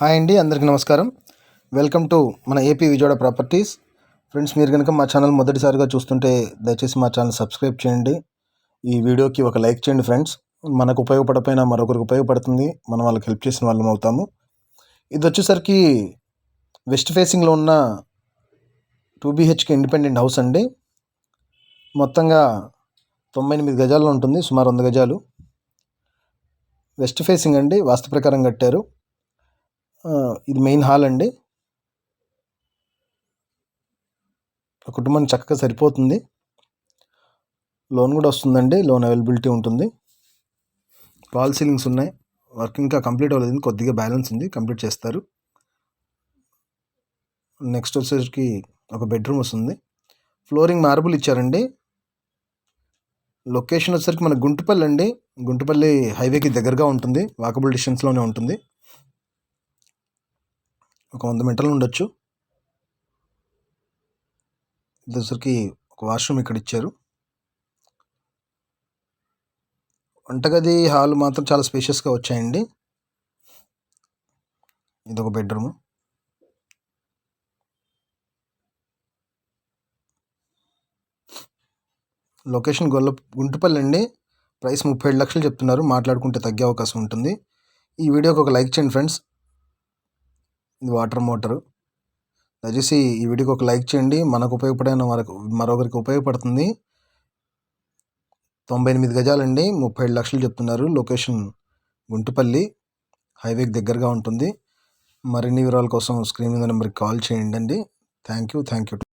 Hi అండి, అందరికీ నమస్కారం. వెల్కమ్ టు మన ఏపీ విజయవాడ ప్రాపర్టీస్. ఫ్రెండ్స్, మీరు కనుక మా ఛానల్ మొదటిసారిగా చూస్తుంటే దయచేసి మా ఛానల్ సబ్స్క్రైబ్ చేయండి. ఈ వీడియోకి ఒక లైక్ చేయండి ఫ్రెండ్స్. మనకు ఉపయోగపడకపోయినా మరొకరికి ఉపయోగపడుతుంది, మనం వాళ్ళకి హెల్ప్ చేసిన వాళ్ళం అవుతాము. ఇది వచ్చేసరికి వెస్ట్ ఫేసింగ్లో ఉన్న 2 BHK ఇండిపెండెంట్ హౌస్ అండి. మొత్తంగా 98 గజాల్లో ఉంటుంది, సుమారు 100 గజాలు. వెస్ట్ ఫేసింగ్ అండి, వాస్తు ప్రకారం కట్టారు. ఇది మెయిన్ హాల్ అండి. కుటుంబానికి చక్కగా సరిపోతుంది. లోన్ కూడా వస్తుందండి, లోన్ అవైలబిలిటీ ఉంటుంది. వాల్ సీలింగ్స్ ఉన్నాయి. వర్క్ ఇంకా కంప్లీట్ అవ్వలేదు, కొద్దిగా బ్యాలెన్స్ ఉంది, కంప్లీట్ చేస్తారు. నెక్స్ట్ వచ్చేసరికి ఒక బెడ్రూమ్ వస్తుంది. ఫ్లోరింగ్ మార్బుల్ ఇచ్చారండి. లొకేషన్ వచ్చేసరికి మన గుంటుపల్లి అండి. గుంటుపల్లి హైవేకి దగ్గరగా ఉంటుంది, వాకబుల్ డిస్టెన్స్లోనే ఉంటుంది. ఒక 100 మీటర్లు ఉండొచ్చు. ఇది వచ్చేసరికి ఒక వాష్రూమ్ ఇక్కడ ఇచ్చారు. వంటగది, హాల్ మాత్రం చాలా స్పేషియస్గా వచ్చాయండి. ఇదొక బెడ్రూమ్. లొకేషన్ గుంటుపల్లి అండి. ప్రైస్ 37 లక్షలు చెప్తున్నారు, మాట్లాడుకుంటే తగ్గే అవకాశం ఉంటుంది. ఈ వీడియోకి ఒక లైక్ చేయండి ఫ్రెండ్స్. ఇది వాటర్ మోటారు. దయచేసి ఈ వీడియోకి ఒక లైక్ చేయండి, మనకు ఉపయోగపడిన మరొకరికి ఉపయోగపడుతుంది. 98 గజాలండి, 37 లక్షలు చెప్తున్నారు. లొకేషన్ గుంటుపల్లి, హైవేకి దగ్గరగా ఉంటుంది. మరిన్ని వివరాల కోసం స్క్రీన్ మీద నెంబర్కి కాల్ చేయండి అండి. Thank you.